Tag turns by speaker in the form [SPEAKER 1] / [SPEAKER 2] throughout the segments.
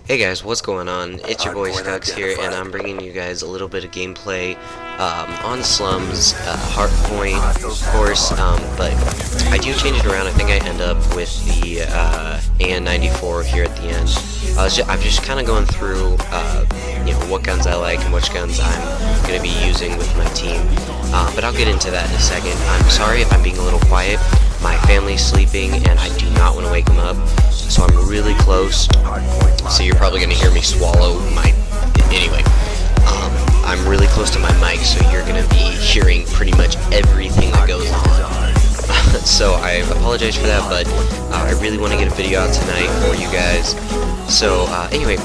[SPEAKER 1] Hey guys, what's going on? It's your boy Skux here, and I'm bringing you guys a little bit of gameplay on Slums, Hardpoint, of course, but I do change it around. I think I end up with the AN94 here at the end. I'm just kind of going through, what guns I like and which guns I'm going to be using with my team, but I'll get into that in a second. I'm sorry if I'm being a little quiet. My family's sleeping, and I do not want to wake them up, so I'm really close. So you're probably going to hear me swallow my... Anyway, I'm really close to my mic, so you're going to be hearing pretty much everything that goes on. So I apologize for that, but I really want to get a video out tonight for you guys. So anyway,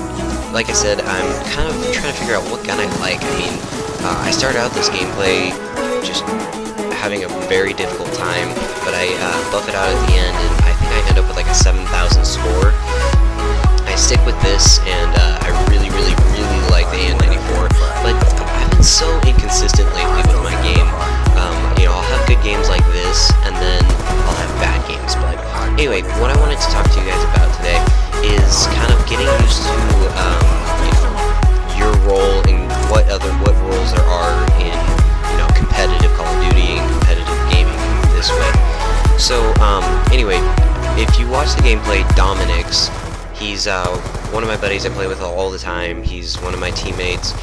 [SPEAKER 1] like I said, I'm kind of trying to figure out what gun I like. I mean, I started out this gameplay just having a very difficult time, but I buff it out at the end, and I think I end up with like a 7,000 score. I stick with this, and I really like the AN94, but I've been so inconsistent lately with my game. I'll have good games like this, and then I'll have bad games. But anyway, what I wanted to talk to you guys about today is kind of getting used to your role and what roles there are in competitive Call of Duty and competitive gaming this way. So anyway, if you watch the gameplay, Dominix, he's one of my buddies I play with all the time. He's one of my teammates,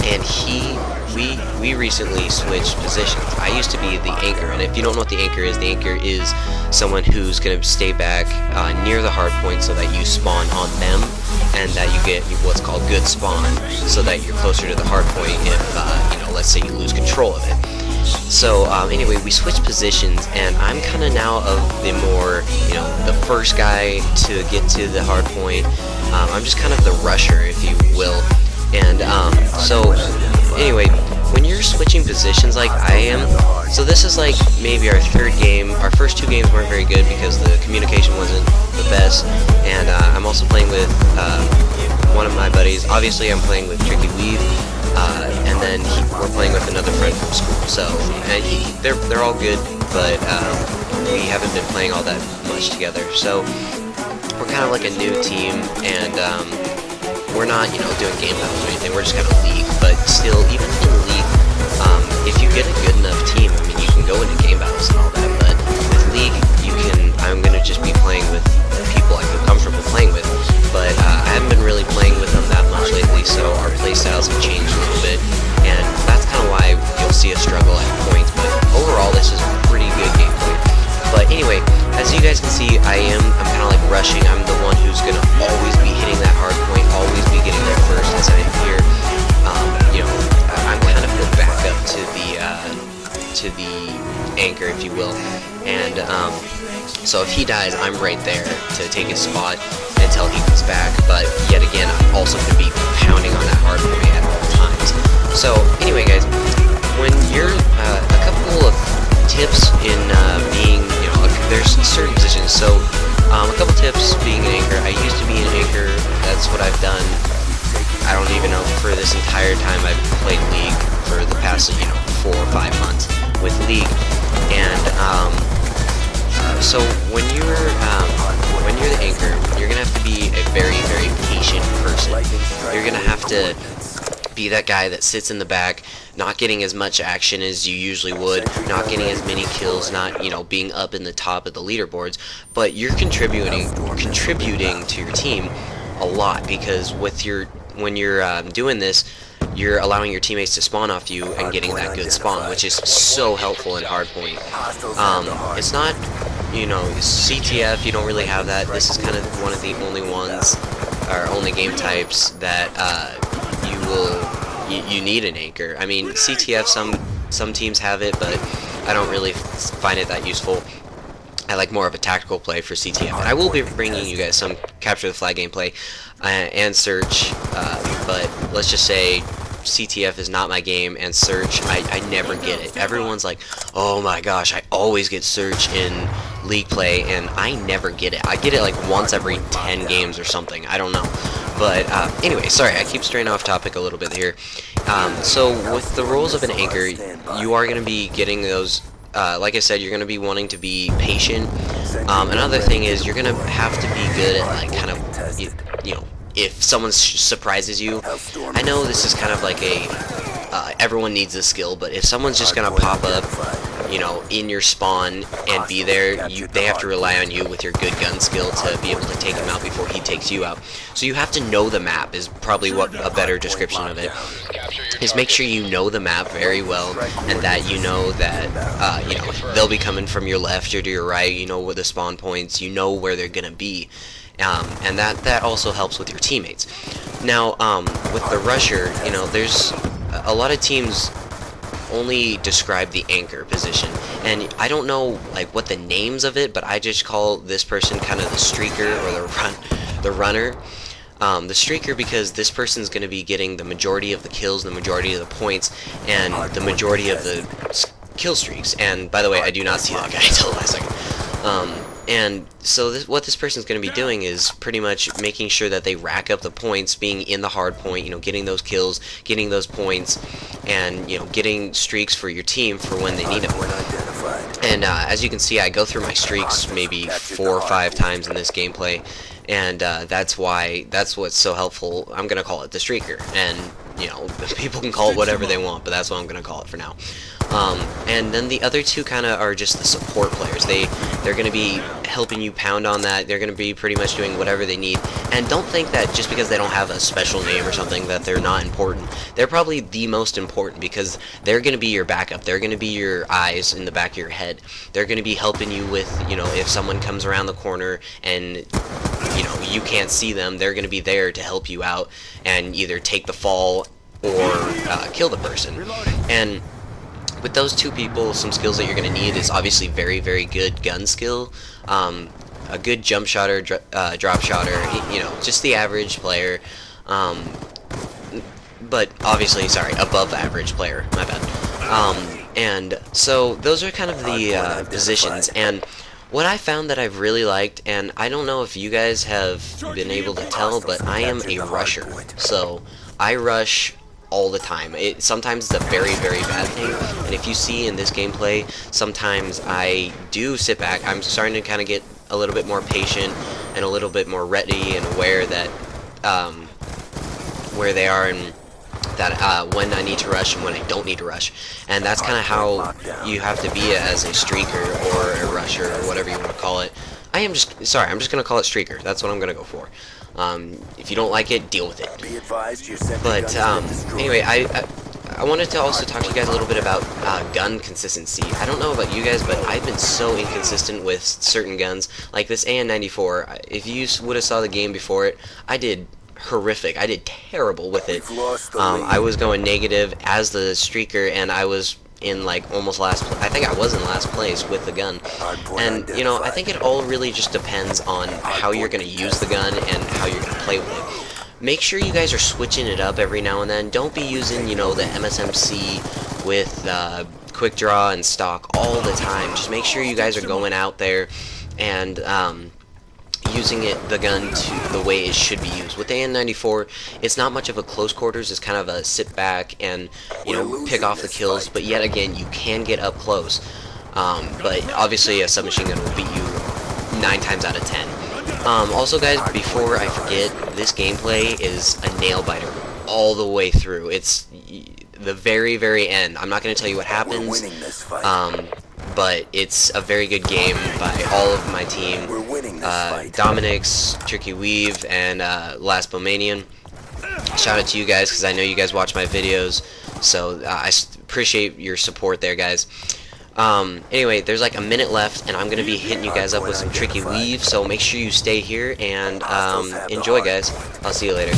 [SPEAKER 1] and we recently switched positions. I used to be the anchor, and if you don't know what the anchor is someone who's going to stay back near the hard point so that you spawn on them, and that you get what's called good spawn, so that you're closer to the hard point if, let's say you lose control of it. So anyway, we switched positions, and I'm kind of now of the more, the first guy to get to the hard point. I'm just kind of the rusher, if you will. And so anyway, when you're switching positions like I am, so this is like maybe our third game. Our first two games weren't very good because the communication wasn't the best, and I'm also playing with one of my buddies. Obviously I'm playing with Tricky Weave, and then we're playing with another friend from school. So and they're all good, but we haven't been playing all that much together. So we're kind of like a new team, and we're not doing game battles or anything. We're just kind of league, but still, even in league, if you get a good enough team, I mean, you can go into game battles and all that. But with league, I'm gonna just be playing with people I feel comfortable playing with. But I haven't been really playing with them that much lately, so our playstyles have changed a little bit, and that's kind of why you'll see a struggle at points. But overall, this is pretty good gameplay. But anyway, as you guys can see, I'm kind of like rushing. I'm the one who's gonna always be hitting that hard point, always be getting there first, as I'm here. I'm kind of the backup to the anchor, if you will. And so if he dies, I'm right there to take his spot until he comes back. But yet again, I'm also gonna be pounding on that hard point at all times. So anyway, guys, when you're a couple of tips in being, there's certain positions. So a couple tips being an anchor. I used to be an anchor. That's what I've done. I don't even know, for this entire time I've played League for the past 4 or 5 months with League. And so when you're the anchor, you're gonna have to be a very patient person. You're gonna have to be that guy that sits in the back, not getting as much action as you usually would, not getting as many kills, not being up in the top of the leaderboards, but you're contributing to your team a lot, because when you're doing this, you're allowing your teammates to spawn off you and getting that good spawn, which is so helpful in hardpoint. It's not, CTF, you don't really have that. This is kind of one of the only ones, or only game types that you need an anchor. I mean, CTF, some teams have it, but I don't really find it that useful. I like more of a tactical play for CTF. And I will be bringing you guys some capture the flag gameplay and search, but let's just say CTF is not my game, and search, I never get it. Everyone's like, oh my gosh, I always get search in league play, and I never get it. I get it like once every 10 games or something. I don't know. But anyway, sorry, I keep straying off topic a little bit here. So with the roles of an anchor, you are going to be getting those, like I said, you're going to be wanting to be patient. Another thing is you're going to have to be good at like kind of, if someone surprises you, I know this is kind of like a everyone needs a skill, but if someone's just gonna pop up, you know, in your spawn and be there, they have to rely on you with your good gun skill to be able to take him out before he takes you out. So you have to know the map is probably what a better description of it is. Make sure you know the map very well, and that you know that you know, they'll be coming from your left or to your right. You know where the spawn points, you know where they're gonna be. And that also helps with your teammates. Now, with the rusher, you know, there's a lot of teams only describe the anchor position, and I don't know like what the names of it, but I just call this person kind of the streaker or the runner. The streaker, because this person's going to be getting the majority of the kills, the majority of the points, and the majority of the kill streaks. And by the way, I do not see that guy until the last second. And so what this person's going to be doing is pretty much making sure that they rack up the points, being in the hard point, you know, getting those kills, getting those points, and, you know, getting streaks for your team for when they need them. And as you can see, I go through my streaks maybe 4 or 5 times in this gameplay, and that's what's so helpful. I'm going to call it the streaker, and, you know, people can call it whatever they want, but that's what I'm going to call it for now. And then the other two kind of are just the support players. They're going to be helping you pound on that. They're going to be pretty much doing whatever they need. And don't think that just because they don't have a special name or something that they're not important. They're probably the most important, because they're going to be your backup. They're going to be your eyes in the back of your head. They're going to be helping you with, you know, if someone comes around the corner and, you know, you can't see them, they're going to be there to help you out and either take the fall or kill the person. And with those two people, some skills that you're going to need is obviously very, very good gun skill, a good jump shot or drop shot, or, you know, just the average player, but obviously, sorry, above average player, my bad. And so those are kind of the positions. And what I found that I've really liked, and I don't know if you guys have been able to tell, but I am a rusher. So I rush all the time. Sometimes it's a very, very bad thing, and if you see in this gameplay, sometimes I do sit back. I'm starting to kind of get a little bit more patient and a little bit more ready and aware that where they are, and that when I need to rush and when I don't need to rush. And that's kind of how you have to be as a streaker or a rusher or whatever you want to call it. I'm just going to call it streaker. That's what I'm going to go for. If you don't like it, deal with it. But anyway, I wanted to also talk to you guys a little bit about gun consistency. I don't know about you guys, but I've been so inconsistent with certain guns. Like this AN-94, if you would have saw the game before it, I did horrific. I did terrible with it. I was going negative as the streaker, and I was in like almost last place. I think I was in last place with the gun. And you know, I think it all really just depends on how you're going to use the gun and how you're going to play with it. Make sure you guys are switching it up every now and then. Don't be using, you know, the MSMC with quick draw and stock all the time. Just make sure you guys are going out there and using the gun to the way it should be used. With the AN-94, it's not much of a close quarters. It's kind of a sit back and, you know, pick off the kills. But yet again, you can get up close. But obviously, a submachine gun will beat you 9 times out of 10. Also, guys, before I forget, this gameplay is a nail biter all the way through. It's the very, very end. I'm not going to tell you what happens. But it's a very good game by all of my team. Dominix, Tricky Weave, and Last Bomanian. Shout out to you guys, because I know you guys watch my videos. So I appreciate your support there, guys. Anyway, there's like a minute left, and I'm going to be hitting you guys up with some Tricky Weave. So make sure you stay here and enjoy, guys. I'll see you later.